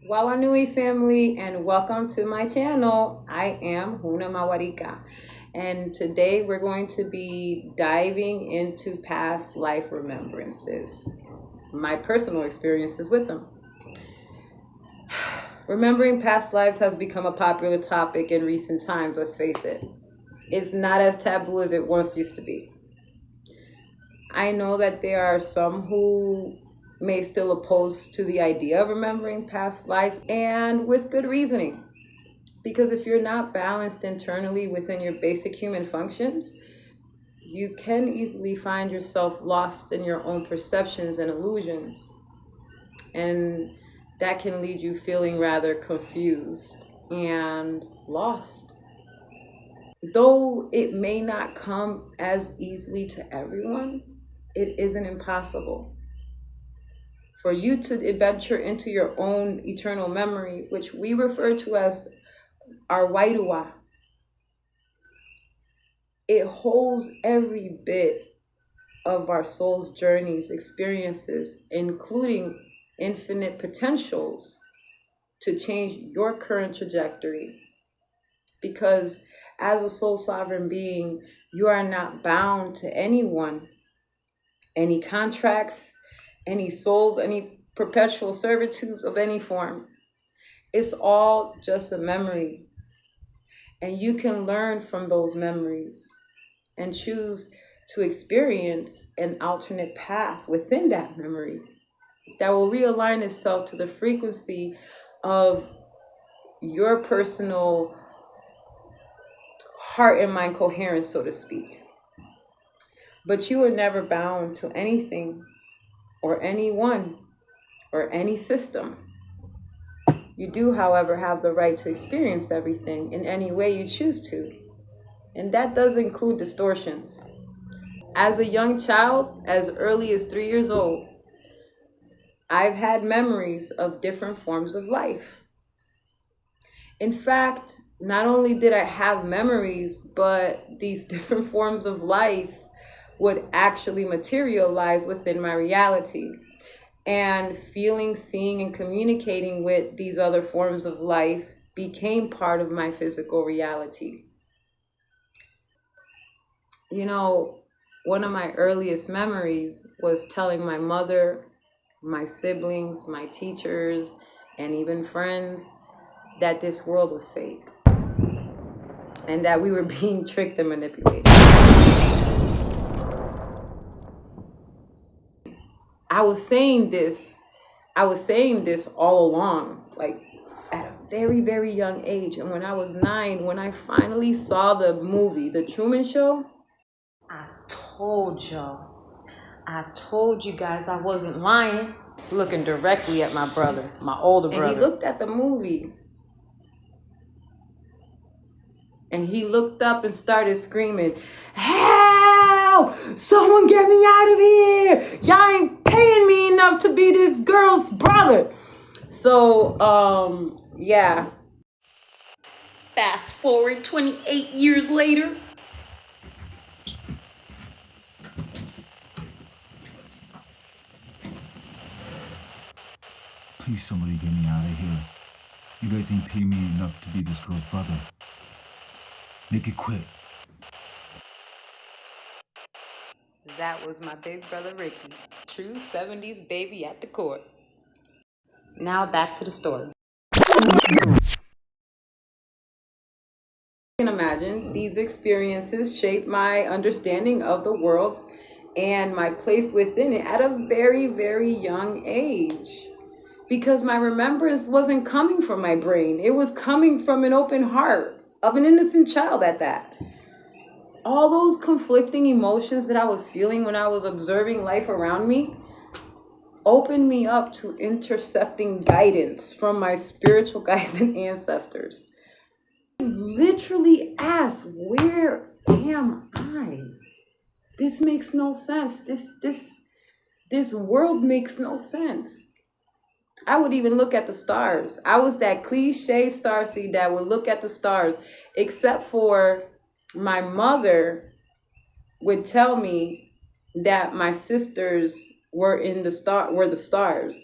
Wawanui family, and welcome to my channel. I am Huna Mawarika, and today we're going to be diving into past life remembrances, my personal experiences with them. Remembering past lives has become a popular topic in recent times, let's face it. It's not as taboo as it once used to be. I know that there are some who may still oppose to the idea of remembering past lives, and with good reasoning. Because if you're not balanced internally within your basic human functions, you can easily find yourself lost in your own perceptions and illusions. And that can lead you feeling rather confused and lost. Though it may not come as easily to everyone, it isn't impossible. For you to venture into your own eternal memory, which we refer to as our Wairua, it holds every bit of our soul's journeys, experiences, including infinite potentials to change your current trajectory. Because as a soul sovereign being, you are not bound to anyone, any contracts, any souls, any perpetual servitudes of any form. It's all just a memory. And you can learn from those memories and choose to experience an alternate path within that memory that will realign itself to the frequency of your personal heart and mind coherence, so to speak. But you are never bound to anything or anyone or any system. You do, however, have the right to experience everything in any way you choose to. And that does include distortions. As a young child, as early as 3 years old, I've had memories of different forms of life. In fact, not only did I have memories, but these different forms of life would actually materialize within my reality. And feeling, seeing, and communicating with these other forms of life became part of my physical reality. You know, one of my earliest memories was telling my mother, my siblings, my teachers, and even friends that this world was fake and that we were being tricked and manipulated. I was saying this all along, like at a very, very young age. And when I was 9, when I finally saw the movie, The Truman Show, I told y'all, I told you guys I wasn't lying. Looking directly at my brother, my older brother. And he looked at the movie. And he looked up and started screaming, "Help! Someone get me out of here! Y'all ain't paying me enough to be this girl's brother." So, yeah. Fast forward 28 years later. Please, somebody get me out of here. You guys ain't paying me enough to be this girl's brother. Make it quick. That was my big brother Ricky. True 70s baby at the core. Now back to the story. You can imagine these experiences shaped my understanding of the world and my place within it at a very, very young age. Because my remembrance wasn't coming from my brain. It was coming from an open heart of an innocent child at that. All those conflicting emotions that I was feeling when I was observing life around me opened me up to intercepting guidance from my spiritual guides and ancestors. I literally asked, where am I? This makes no sense. This world makes no sense. I would even look at the stars. I was that cliche starseed that would look at the stars, except for my mother would tell me that my sisters were the stars.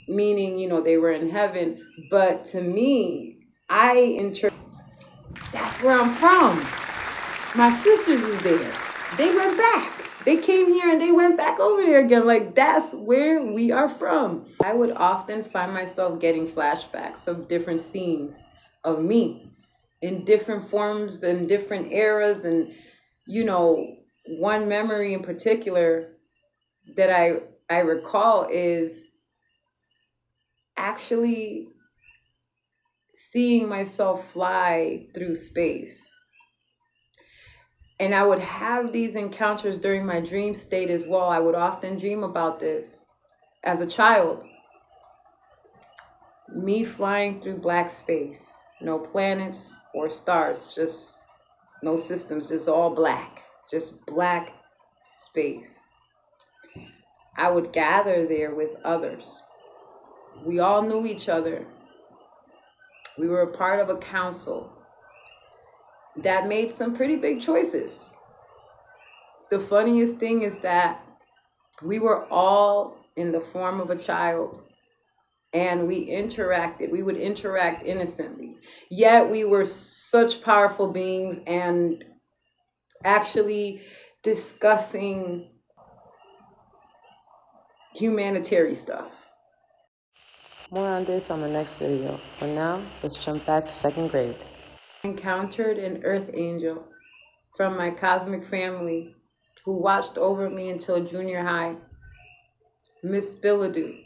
meaning, you know, they were in heaven. But to me, I interpret that's where I'm from. My sisters is there. They went back. They came here and they went back over there again. Like, that's where we are from. I would often find myself getting flashbacks of different scenes of me in different forms and different eras. And, you know, one memory in particular that I recall is actually seeing myself fly through space. And I would have these encounters during my dream state as well. I would often dream about this as a child. Me flying through black space. No planets or stars, just no systems, just all black. Just black space. I would gather there with others. We all knew each other. We were a part of a council that made some pretty big choices. The funniest thing is that we were all in the form of a child, and we would interact innocently. Yet we were such powerful beings and actually discussing humanitarian stuff. More on this on the next video. For now, let's jump back to 2nd grade. I encountered an earth angel from my cosmic family who watched over me until junior high. Miss Spilladoo,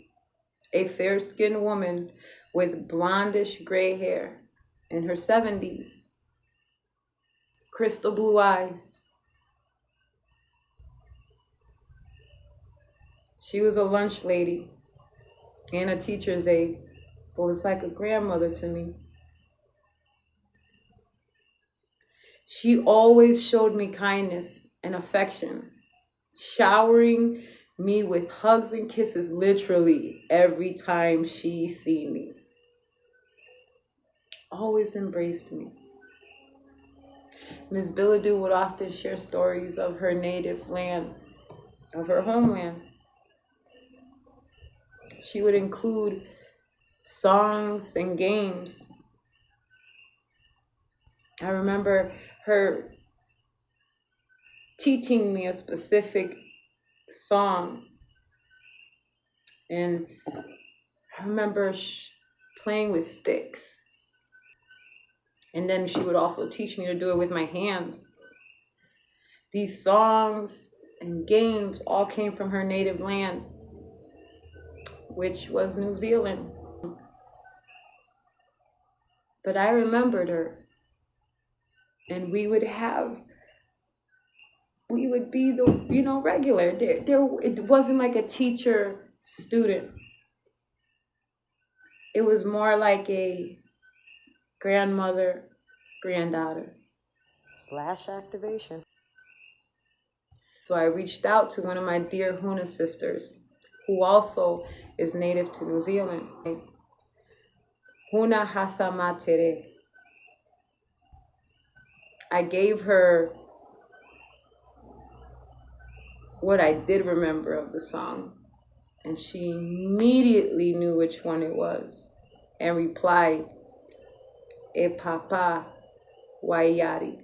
a fair-skinned woman with blondish gray hair in her 70s, crystal blue eyes. She was a lunch lady and a teacher's aide, but was like a grandmother to me. She always showed me kindness and affection, showering me with hugs and kisses literally every time she seen me. Always embraced me. Miss Billadoo would often share stories of her native land, of her homeland. She would include songs and games. I remember her teaching me a specific song, and I remember playing with sticks, and then she would also teach me to do it with my hands. These songs and games all came from her native land, which was New Zealand. But I remembered her, and we would be the, you know, regular. It wasn't like a teacher student. It was more like a grandmother, granddaughter. / activation. So I reached out to one of my dear Huna sisters, who also is native to New Zealand. Huna Hasamatere. I gave her what I did remember of the song, and she immediately knew which one it was and replied, "E Papa Wairai,"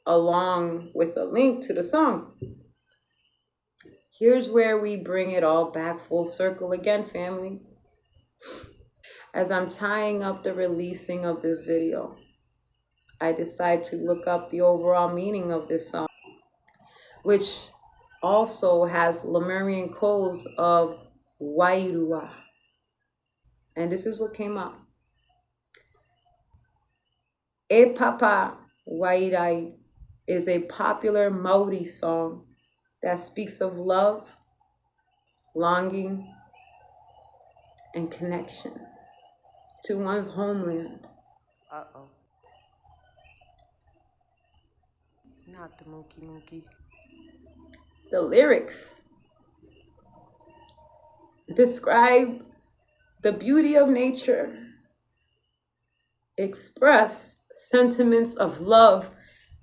along with a link to the song. Here's where we bring it all back full circle again, family. As I'm tying up the releasing of this video, I decide to look up the overall meaning of this song, which also has Lemurian codes of Wairua. And this is what came up. E Papa Wairai is a popular Maori song that speaks of love, longing, and connection to one's homeland. Uh-oh. Not the mookie. The lyrics describe the beauty of nature, express sentiments of love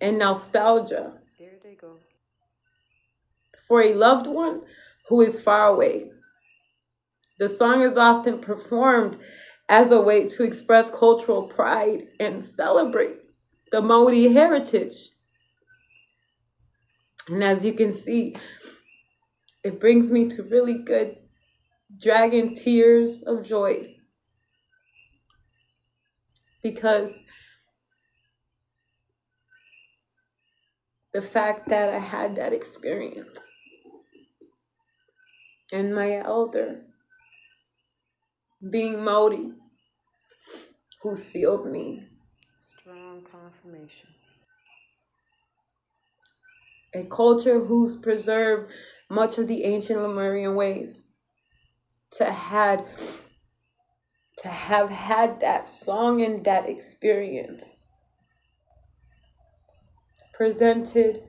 and nostalgia There they go. for a loved one who is far away. The song is often performed as a way to express cultural pride and celebrate the Maori heritage. And as you can see, it brings me to really good dragon tears of joy, because the fact that I had that experience and my elder being Maori who sealed me. Strong confirmation. A culture who's preserved much of the ancient Lemurian ways. To have had that song and that experience presented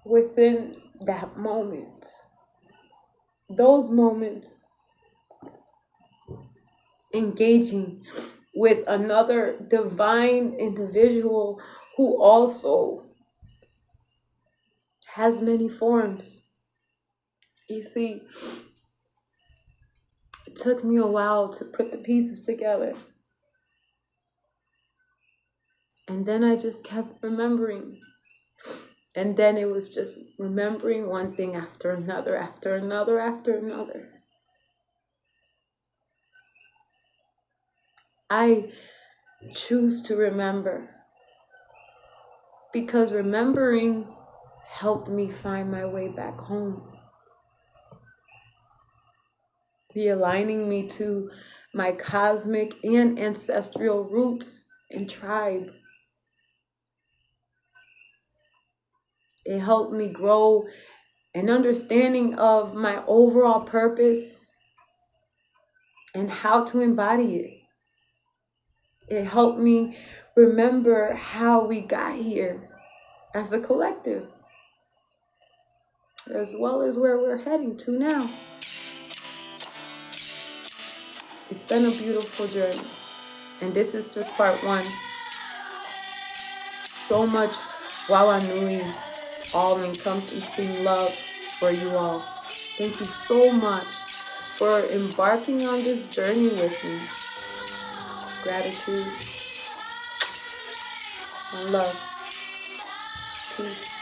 within that moment. Those moments, engaging with another divine individual who also has many forms. You see, it took me a while to put the pieces together. And then I just kept remembering. And then it was just remembering one thing after another, after another, after another. I choose to remember, because remembering helped me find my way back home, realigning me to my cosmic and ancestral roots and tribe. It helped me grow an understanding of my overall purpose and how to embody it. It helped me remember how we got here as a collective, as well as where we're heading to now. It's been a beautiful journey, and this is just part one. So much Wawanui, all-encompassing love for you all. Thank you so much for embarking on this journey with me. Gratitude and love. Peace.